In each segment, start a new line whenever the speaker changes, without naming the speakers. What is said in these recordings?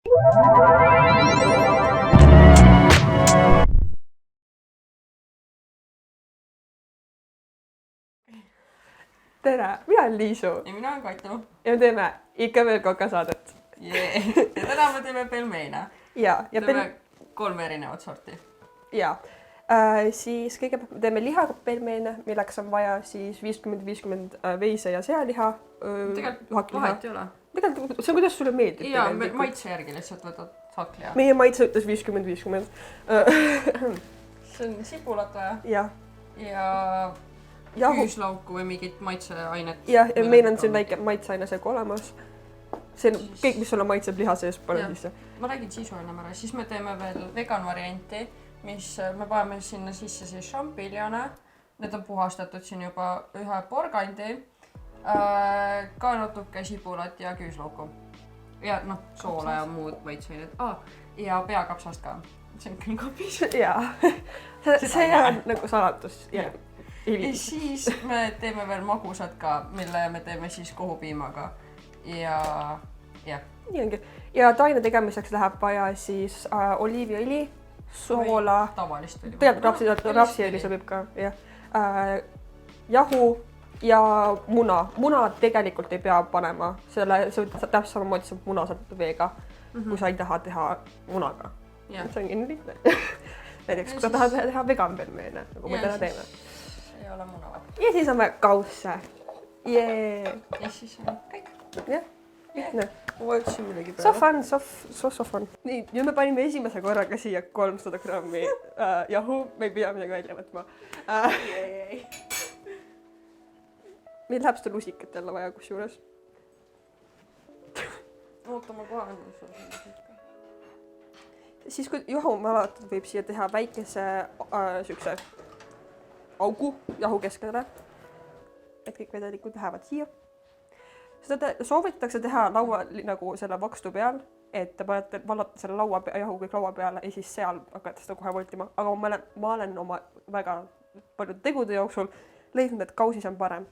Tere, mina olen Liisu.
Ja mina olen Katu.
Ja me teeme ikka veel kokasaadet.
Yeah. Ja täna me teeme pelmeene.
Ja
teeme 3 erinevat sorti.
Ja. Siis kõigepealt me teeme lihaga pelmeene, milleks on vaja siis 50-50 veise ja sealiha.
Tegelikult vahet ei ole.
Tegelikult see on kuidas sulle meeldib.
Ja maitse järgi lihtsalt võtad hakli.
Meie maitse ütles 50-50.
See on sibulat vaja.
Ja
küüslauku või mingit maitseainet.
Ja meil on siin väike maitseaine seega olemas. See on kõik, mis sulle maitseb liha sees pane sisse.
Ma räägin sisu ennem ära. Siis me teeme veel vegan varianti, mis me paneme sinna sisse siis šampiljone. Need on puhastatud siin juba ühe porgandi. Ka natuke sibulat ja küüslauku. Ja soola ja muud maitseainet. Ja peakapsast ka. See on küll kapis. Jaa.
See on nagu salatus. Ja
siis me teeme veel magusad ka, mille me teeme siis kohupiimaga. Ja.
Nii ongi. Ja taine tegemiseks läheb vaja siis oliiviõli, soola.
Tavalist õli.
Tegelikult rapsiõli sobib ka. Jahu ja muna. Muna tegelikult ei pea panema. See täpselt samamoodi saab muna saada veega, kui sa ei taha teha munaga. See ongi nii lihtne. Näiteks, kui sa tahad teha vegan pelmeene, nagu me täna teeme.
Ei ole muna vaja.
Ja siis on vaja kausse.
Ja siis on kõik.
Jah, lihtne.
Ma vajutasin millegi peale.
So fun. Nii, nüüd me panime esimese korraga siia 300 grammi jahu. Me ei pea midagi välja võtma. Meil läheb seda lusikat jälle vaja kusjuures.
Oota, ma kohe annan sulle lusikat.
Siis kui jahu malatud, võib siia teha väikese sükse augu jahu keskele, et kõik vedelikud lähevad siia. Seda soovitatakse teha laua nagu selle vakstu peal, et te vallate selle jahu kõik laua peale ja siis seal hakkate seda kohe voltima. Aga ma olen oma väga paljude tegude jooksul leidnud, et kausis on parem.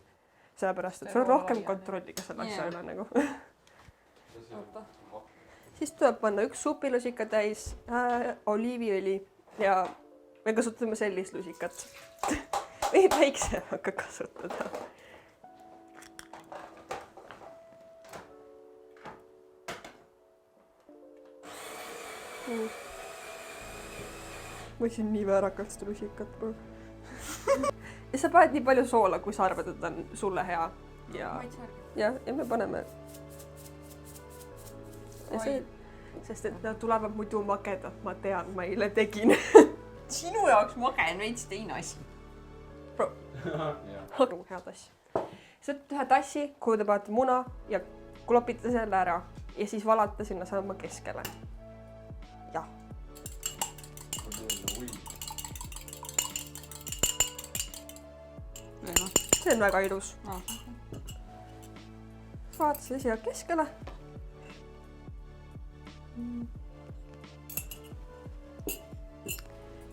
Sellepärast, et sul on rohkem kontrolliga selle asja üle nagu. Siis tuleb panna 1 supilusika täis oliiviõli ja me kasutame sellist lusikat. Või väiksem hakka kasutada. Ma võisin nii väärakalt seda lusikat. Ja sa paned nii palju soola, kui sa arvad, et on sulle hea. Ja me paneme. Sest et nad tulevad muidu magedad, ma tean, ma eile tegin.
Sinu jaoks mage on veits teine asi.
Hea tass. Siis võtate ühe tassi, kuhu te panete muna ja klopite selle ära ja siis valate sinna sama keskele. Jah. See on väga ilus. Vaata see siia keskele.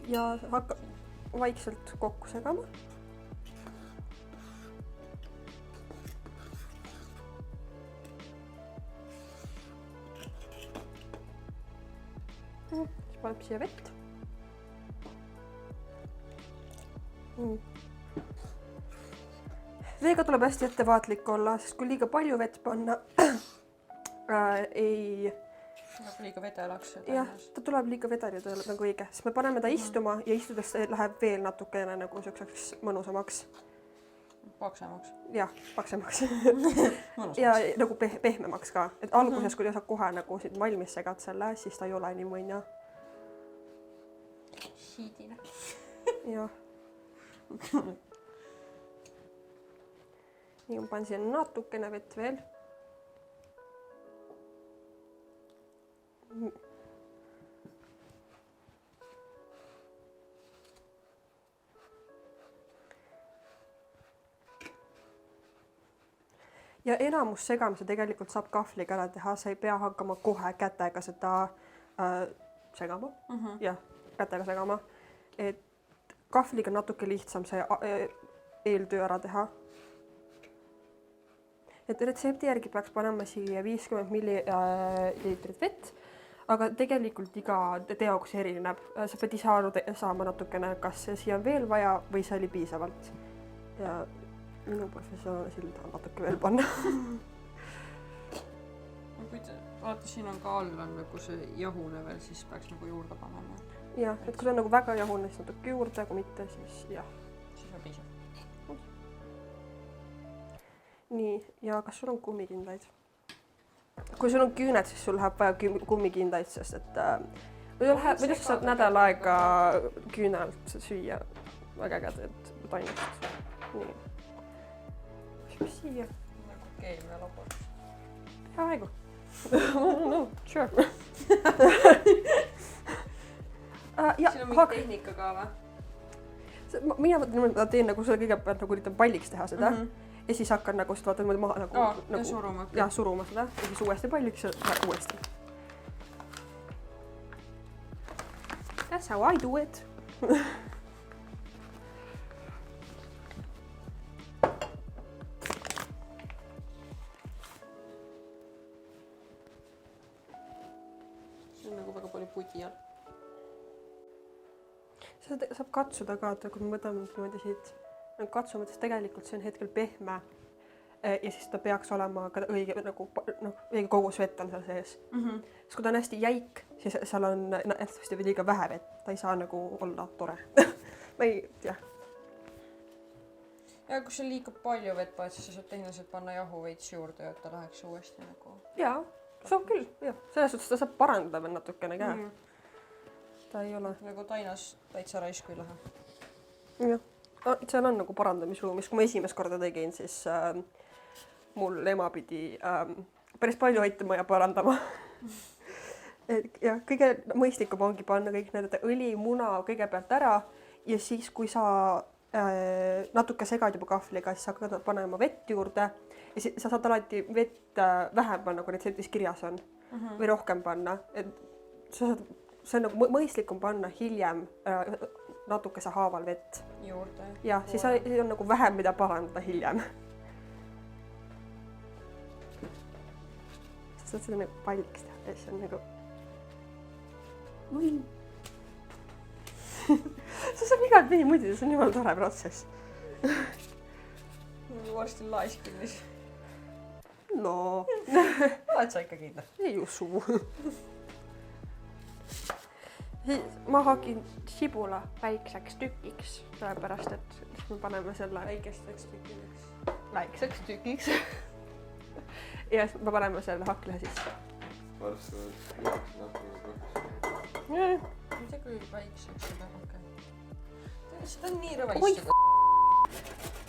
Ja hakka vaikselt kokku segama. Siis paneb siia vett. Veega tuleb hästi ettevaatlik olla, sest kui liiga palju vett panna, ei...
Liiga vedelaks.
Jah, ta tuleb liiga vedel ja ta tuleb nagu õige. Siis me paneme ta istuma ja istudes läheb veel natukene nagu selliseks mõnusamaks.
Paksemaks.
Jah, paksemaks. Ja nagu pehmemaks ka. Et alguses, kui sa kohe nagu siin valmis segad selle, siis ta ei ole nii mõnja.
Hiidine.
Jah. Nii, ma panen siia natukene vett veel. Ja enamus segamise tegelikult saab kahvliga ära teha, sa ei pea hakkama kohe kätega seda segama. Jah, kätega segama. Et kahvliga natuke lihtsam see eeltöö ära teha. Et retsepti järgi peaks panema siia 50 milliliitrit vett, aga tegelikult iga teoks erineb. Sa pead ise aru saama natukene, kas siia on veel vaja või see oli piisavalt. Ja minu professionaalne sild on natuke veel panna.
Vaata, siin on ka all on nagu see jahune veel, siis peaks nagu juurde panema.
Jah, et kui ta on nagu väga jahune, siis natuke juurde, kui mitte, siis jah.
Siis on piisav.
Nii, ja kas sul on kummikindaid? Kui sul on küüned, siis sul läheb vaja kummikindaid, sest et muidu sa saad nädal aega küünalt süüa väga ägedat tainust. Nii. Mis siia?
Nagu keemialabor.
Peaaegu. No, sure.
Siin on mingi tehnika ka või?
Mina teen nagu selle kõigepealt nagu üritan palliks teha seda ja siis hakkan nagu seda vaata maha nagu,
ja suruma.
Ja suruma seda ja siis uuesti palliks ja uuesti. That's how I do it.
See on nagu väga palju pudi all.
Seda saab katsuda ka, et kui me võtame niimoodi siit katsume, et tegelikult see on hetkel pehme ja siis ta peaks olema ka õige, nagu, õige kogus vett on seal sees. Siis kui ta on hästi jäik, siis seal on hästi liiga vähe vett, ta ei saa nagu olla tore. Ma ei tea.
Ja kui see liiga palju vett paned, siis sa saad tehniliselt panna jahu veits juurde, et ta läheks uuesti nagu...
Jaa, saab küll, jah. Selles suhtes ta saab parandada veel natukene ka. Ta ei ole.
Nagu tainas täitsa raisku ei lähe.
Jah. Seal on nagu parandamisruumis. Kui ma esimest korda tegin, siis mul ema pidi päris palju aitama ja parandama. Ja kõige mõistlikum ongi panna kõik need õli, muna kõigepealt ära ja siis, kui sa natuke segad juba kahvliga, siis hakkad panema vett juurde ja siis sa saad alati vett vähem panna, kui retseptis kirjas on või rohkem panna. Et see on nagu mõistlikum panna hiljem natukese haaval vett
juurde.
Ja siis on nagu vähem, mida parandada hiljem. Sa saad seda nagu palliks teha ja siis on nagu... See saab igat nii muidu, see on jumala tore protsess.
Varsti laiskimis.
No.
Oled sa ikka kindel?
Ei usu. Ma hakin sibula väikseks tükiks, sellepärast, et me paneme selle väikseks tükiks. Ja me paneme selle hakklehe sisse.
Varsti oleks natuke.
Mitte kui väikseks seda okei. Seda on nii rõve
Oi,
istuda.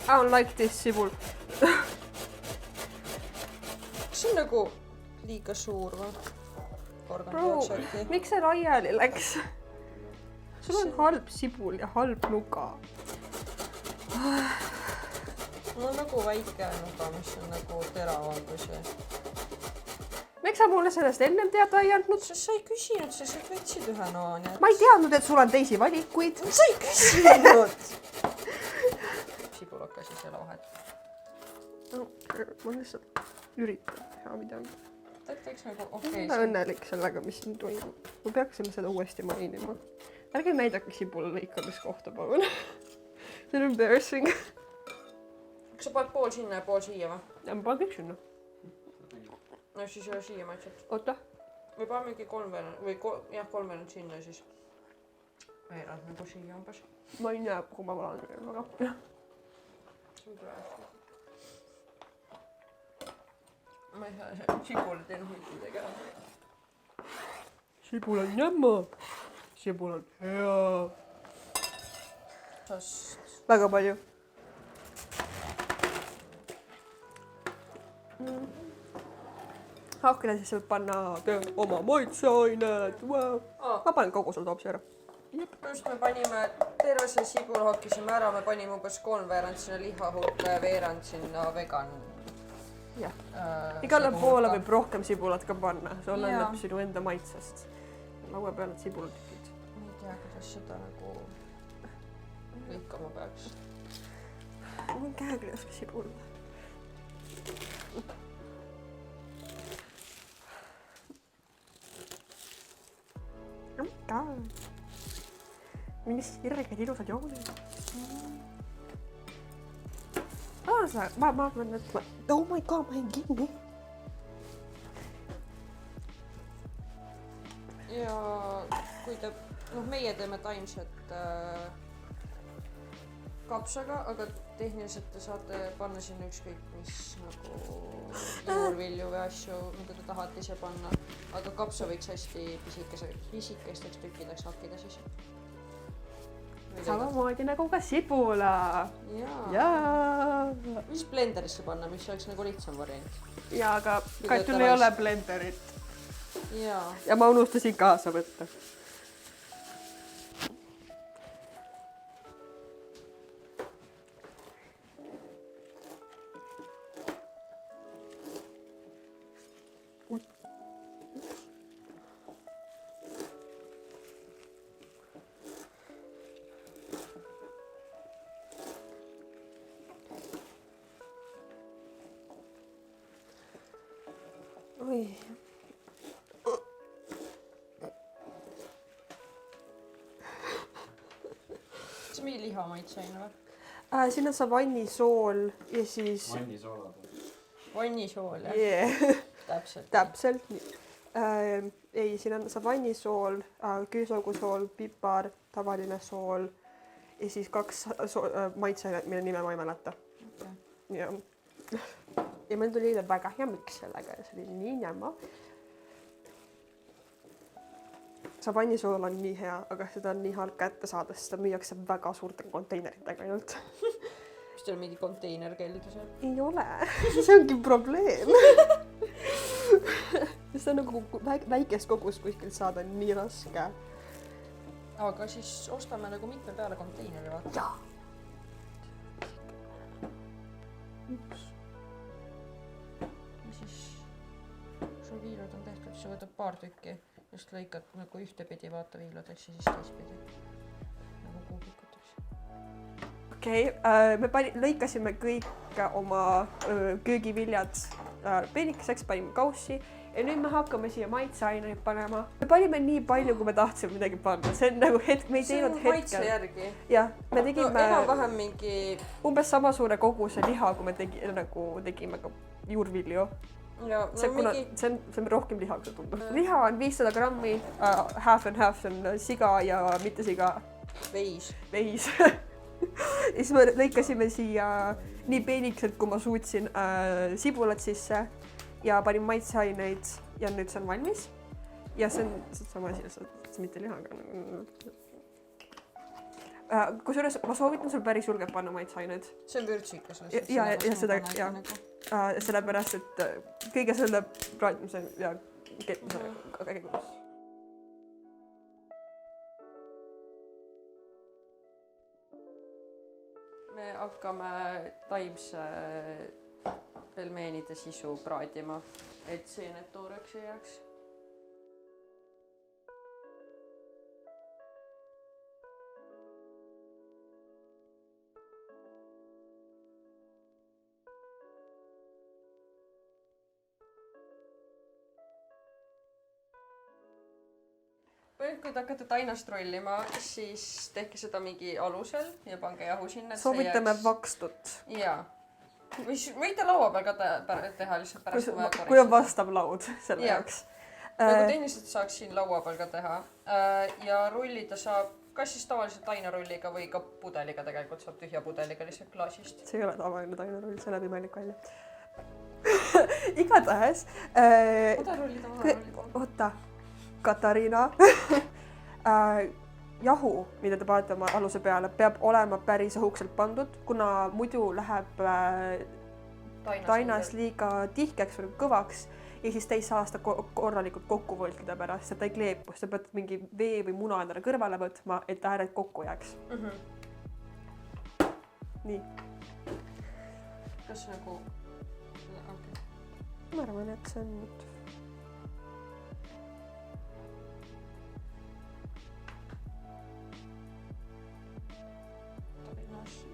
I don't like this sibul.
Kas see on nagu liiga suur või?
Bro, miks see laiali läks? Sul on halb sibul ja halb nuga.
Mul on nagu väike nuga, mis on nagu teravam kui see.
Miks sa mulle sellest ennem teada ei andnud?
Sa ei küsinud, sa võtsid ühe nooni.
Ma ei teadnud, et sul on teisi valikuid.
Sa ei küsinud! Sibulaka siis jälle vahet.
No, ma lihtsalt üritan teha midagi.
Teeks nagu
Ma olen õnnelik sellega, mis siin toimub. Ma peaksime seda uuesti mainima. Ärge näidake sibula lõikamiskohta, palun. See on embarrassing.
Kas sa paned pool sinna ja pool siia või?
Ja ma panen kõik sinna.
No siis ühe siia maitselt.
Oota.
Või paneme mingi kolmveerand sinna ja siis veerand nagu siia umbes.
Ma ei näe, kuhu ma valan tegema, aga...
See on praegu. Ma ei saa sibul teen huitu tegema.
Sibul on jämma. Sibul on hea. Väga palju. Hakkele siis võib panna oma maitseained. Wow. Ma panen kogu sul toopsi ära.
Just me panime, terve see sibul hakkisime ära, me panime umbes 3/4 sinna lihahulka ja veerand sinna vegan.
Jah. Igale poole võib rohkem sibulat ka panna. See oleneb sinu enda maitsest. Laua peale sibultükid.
Ma ei tea, kuidas seda nagu lõikama peaks.
Mul on käeküljes sibul. Oh my god. Mingi sirged ilusad jooned. Ma pean mõtlema. Oh my god, ma jäin kinni.
ja kui te, meie teeme taimset kapsaga, aga tehniliselt te saate panna sinna ükskõik mis nagu juurvilju või asju, mida te tahate ise panna. Aga kapsa võiks hästi pisikesteks tükkideks hakkida siis.
Samamoodi nagu ka sibula. Jaa.
Mis blenderisse panna, mis oleks nagu lihtsam variant?
Jaa, aga Katul ei ole blenderit. Ja ma unustasin kaasa võtta. Oi.
Kas mingi lihamaitseaine või?
Siin on savannisool ja siis...
Vannisool, jah?
Yeah.
Täpselt.
Ei, siin on savannisool, küüsaugusool, pipar, tavaline sool ja siis 2 maitseainet, mille nime ma ei mäleta. Ja meil tuli väga hea miks sellega ja see oli nii njämma. Savannisool on nii hea, aga seda on nii halb kätte saada, sest seda müüakse väga suurte konteineritega ainult.
Mis teil mingi konteiner keldus?
Ei ole, see ongi probleem. See on nagu väikest kogust kuskilt saada nii raske.
Aga siis ostame nagu mitme peale konteineri vaata.
Jaa.
Sul viilud on tehtud, siis võtab paar tükki, just lõikad nagu ühtepidi vaata viiludeks ja siis teistpidi nagu kuubikuteks.
Okei, me lõikasime kõik oma köögiviljad peenikeseks, panime kaussi ja nüüd me hakkame siia maitseaineid panema. Me panime nii palju, kui me tahtsime midagi panna, see on nagu hetk, me ei teinud hetkel.
See on maitse järgi.
Jah, me tegime
enam-vähem mingi...
umbes sama suure koguse liha, kui me tegime ka juurvilju.
Ja,
see on rohkem liha, kui see tundub. Liha on 500 grammi, half and half, see on siga ja mitte siga.
Veis.
Ja siis me lõikasime siia nii peenikesed, kui ma suutsin sibulat sisse ja panin maitseaineid ja nüüd see on valmis. Ja see on sama asi, see mitte lihaga. Kusjuures ma soovitan sul päris julgelt panna maitseaineid.
See on vürtsikas.
Ja seda, ja. Sellepärast, et kõige selle praatmise ja käigus.
Me hakkame taimse pelmeenide sisu praadima, et seened tooreks ei jääks. Kui te hakkate tainast rollima, siis tehke seda mingi alusel ja pange jahu sinna.
Soovitame vakstut.
Jaa. Võite laua peal ka teha lihtsalt pärast kui vaja.
Kui on vastav laud selle jaoks.
Nagu tehniliselt saaks siin laua peal ka teha. Ja rullida saab kas siis tavaliselt tainarulliga või ka pudeliga tegelikult saab tühja pudeliga lihtsalt klaasist.
See ei ole tavaline tainarull, see näeb imelik välja. Igatahes. Oota. Katariina, jahu, mida te panete oma aluse peale, peab olema päris õhukselt pandud, kuna muidu läheb tainas liiga tihkeks või kõvaks ja siis te ei saa seda korralikult kokku võlkida pärast, et ta ei kleepu, sa pead mingi vee või muna endale kõrvale võtma, et ääred kokku jääks. Nii.
Kas nagu...
Ma arvan, et see on nüüd...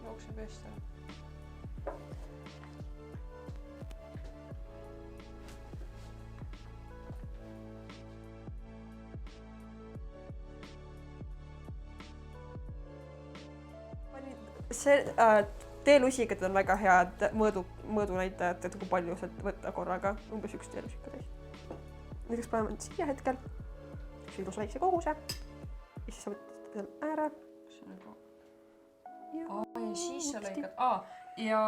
jookseb eest ära.
see teelusikad on väga head mõõdunäitajad, et kui palju sealt võtta korraga, umbes üks teelusika täis. Näiteks paneme siia hetkel, üks ilus väikse koguse ja siis sa võtad selle ära.
Ja siis sa lõigad, ja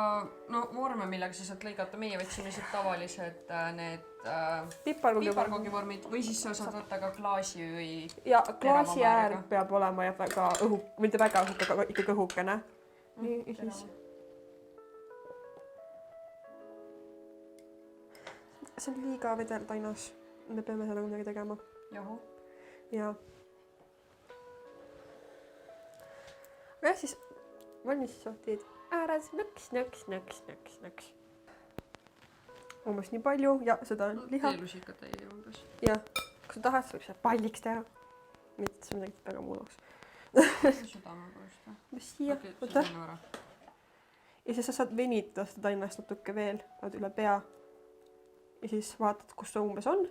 no vorme, millega sa saad lõigata, meie võtsime lihtsalt tavalised need piparkoogivormid või siis sa saad võtta ka klaasi või
ja klaasi äär peab olema ja väga mitte väga õhuke, aga ikkagi õhukene. Nii, ja siis see on liiga vedeltainas. Me peame sellega midagi tegema.
Jahu.
Ja. Aga jah, siis valmistussortid ääres nõks. Umbes nii palju ja seda on liha.
Teelusika täie umbes.
Ja, kui sa tahad, sa võib seda palliks teha. Mitte see midagi väga muulaks.
Südame poest või?
Mis siia? Võta. Ja siis sa saad venitada seda tainast natuke veel, vaid üle pea. Ja siis vaatad, kus ta umbes on.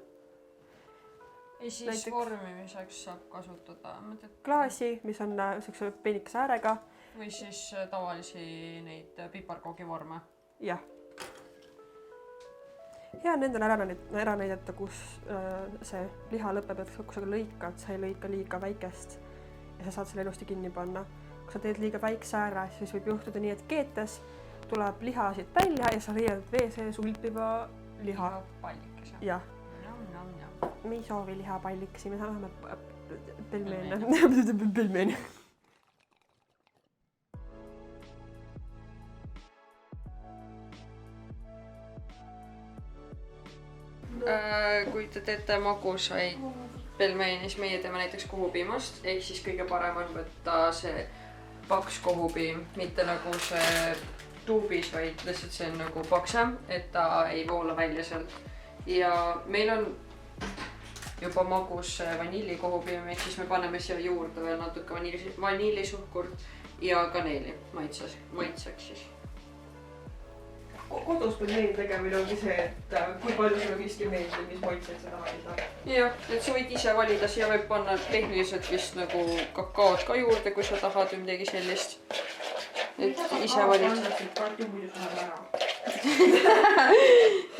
Ja siis näiteks vormimiseks saab kasutada
klaasi, mis on sellise peenikese äärega.
Või siis tavalisi neid piparkoogivorme.
Jah. Hea on endale ära näidata, kus see liha lõpeb, et kui sa lõikad, sa ei lõika liiga väikest ja sa saad selle ilusti kinni panna. Kui sa teed liiga väikse ääre, siis võib juhtuda nii, et keetes tuleb liha siit välja ja sa leiad vee sees ulpiva liha.
Pallikese.
Jah. Me ei soovi lihapallikesi, me saame pelmeene. Pelmeene.
Kui te teete magusaid pelmeeni, siis meie teeme näiteks kohupiimast, ehk siis kõige parem on võtta see paks kohupiim, mitte nagu see tuubis, vaid lihtsalt see on nagu paksem, et ta ei voola välja sealt. Ja meil on juba magus vanillikohupiim, ehk siis me paneme siia juurde veel natuke vanillisuhkurt ja kaneeli maitseks siis.
Kodus pelmeeni tegemine ongi see, et kui palju sulle miski meeldib, mis maitseid sa tahad.
Jah, et sa võid ise valida, siia võib panna tehniliselt vist nagu kakaod ka juurde, kui sa tahad või midagi sellist. Et ise valid.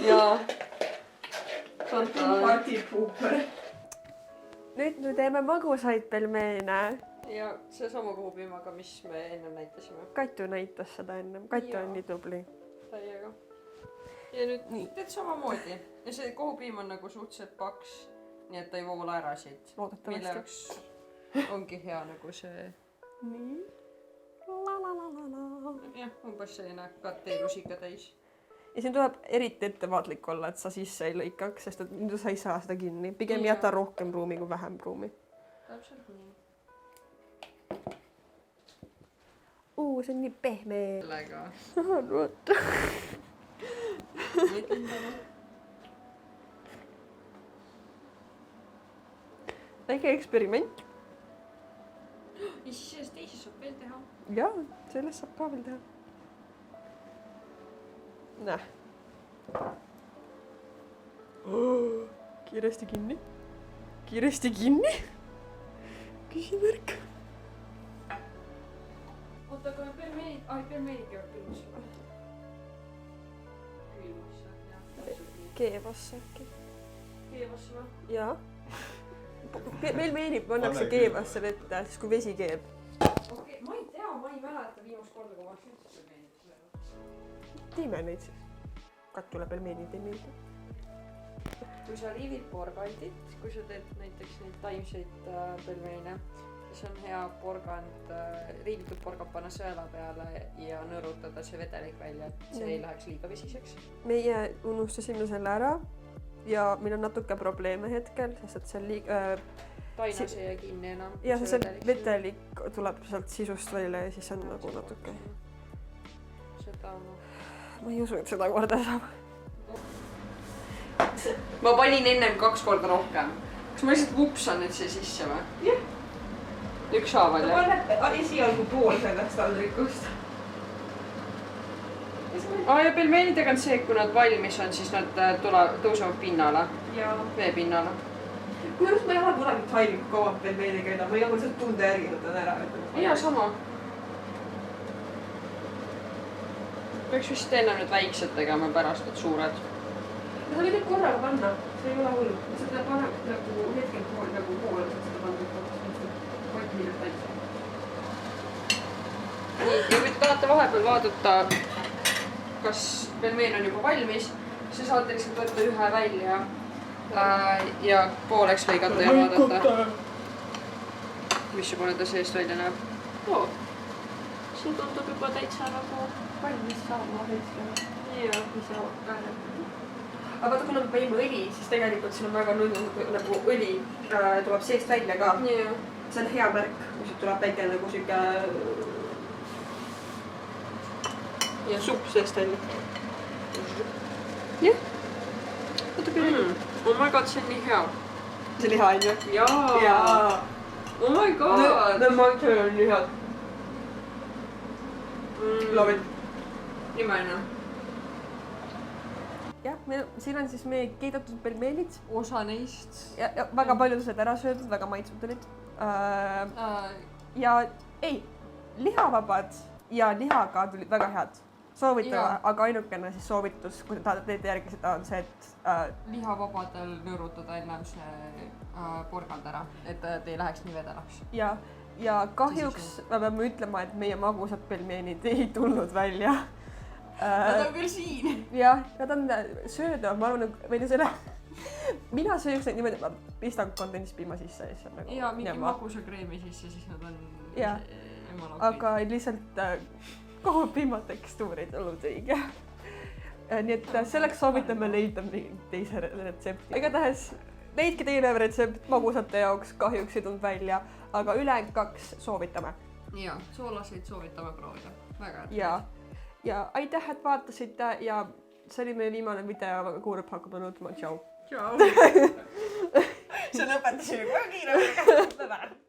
Jaa.
Nüüd me teeme magusaid pelmeene.
Ja see sama kohupiimaga, mis me ennem näitasime.
Katu näitas seda ennem. Katu on nii tubli.
Täiega. Ja nüüd teed samamoodi. Ja see kohupiim on nagu suhteliselt paks, nii et ta ei voola ära siit. Mille jaoks ongi hea nagu see.
Nii.
Jah, umbes selline ka teelusika täis.
Ja siin tuleb eriti ettevaatlik olla, et sa sisse ei lõikaks, sest et sa ei saa seda kinni. Pigem jäta rohkem ruumi kui vähem ruumi.
Täpselt nii.
See on nii pehme.
Sellega.
Vaata. Väike eksperiment.
Ja siis sellest teises saab veel teha.
Jaa, sellest saab ka veel teha. Näh. Kiiresti kinni. Kiiresti kinni. Küsimärk.
Oota, kui me pelmeenid käivad külmasse.
Keevasse äkki.
Keevasse või?
Jaa. Pelmeenid pannakse keevasse vette, siis kui vesi keeb.
Okei, ma ei tea, ma ei mäleta viimast korda, kui ma oleks üldse pelmeenid söönud.
Teeme neid siis. Katule pelmeenid ei meeldi.
Kui sa riivid porgandit, kui sa teed näiteks neid taimseid pelmeene, siis on hea riivitud porgand panna sõela peale ja nõrutada see vedelik välja, et see ei läheks liiga vesiseks.
Meie unustasime selle ära ja meil on natuke probleeme hetkel, sest et see
tainas ei jää kinni enam.
Ja see vedelik tuleb sealt sisust välja ja siis on nagu natuke.
Seda on.
Ma ei usu, et seda korda saab.
Ma panin ennem 2 korda rohkem. Kas ma lihtsalt vupsan nüüd siia sisse või?
Jah.
Ükshaaval jah?
Esialgu pool sellest taldrikust.
Ja pelmeenidega on see, kui nad valmis on, siis nad tõusevad pinnale. Vee pinnale.
Kuidas ma ei ole kunagi taimik kauab pelmeeni käida, ma ei ole lihtsalt tunde järgi võtan ära.
Ja sama. peaks vist enne nüüd väiksed tegema, pärast need suured.
sa võid neid korraga panna, see ei ole hullu. Seda paneb nagu hetkel pool saad seda panna. Hoid minut täitsa.
Nii, ja kui te tahate vahepeal vaadata, kas pelmeen on juba valmis, siis saate lihtsalt võtta ühe välja ja pooleks lõigata ja vaadata, missugune ta seest välja näeb.
See tundub juba täitsa nagu valmis saama hetkel.
Jaa.
Mis see kaeleb. Aga vaata, kuna me panime õli, siis tegelikult siin on väga nunnu nagu õli tuleb seest välja ka.
Jaa.
See on hea märk, kui siit tuleb väike nagu siuke supp seest välja. Jah. Vaata küll.
Oh my god, see on nii hea.
See liha on ju?
Jaa. Oh my god.
Need maitsed on nii head. Love it.
Imeline.
Jah, siin on siis meie keedetud pelmeenid.
Osa neist.
Ja väga paljud on ära söödud, väga maitsvad olid. Ja ei, lihavabad ja lihaga tulid väga head. Soovitame, aga ainukene siis soovitus, kui te teete järgi seda, on see, et
lihavabadel nõõrutada ennem see porgand ära, et ta ei läheks nii vedelaks.
Ja kahjuks me peame ütlema, et meie magusad pelmeenid ei tulnud välja.
Nad on küll siin.
Jah, nad on söödavad, ma arvan, või selle mina sööks neid niimoodi, et ma pistan kondentspiima sisse ja siis on nagu
ja mingi magusa kreemi sisse, siis nad on
emalokid. Aga lihtsalt kohvipiima tekstuur ei tulnud õige. Nii et selleks soovitame leida teise retsepti. Igatahes leidke teine retsept magusate jaoks, kahjuks ei tulnud välja, aga ülejäänud 2 soovitame.
Jaa, soolaseid soovitame proovida. Väga hea.
Ja aitäh, et vaatasite ja see oli meie viimane video, kuulab hakkab nutma. Tšau.
Tšau.
See lõpetasin väga kiirelt.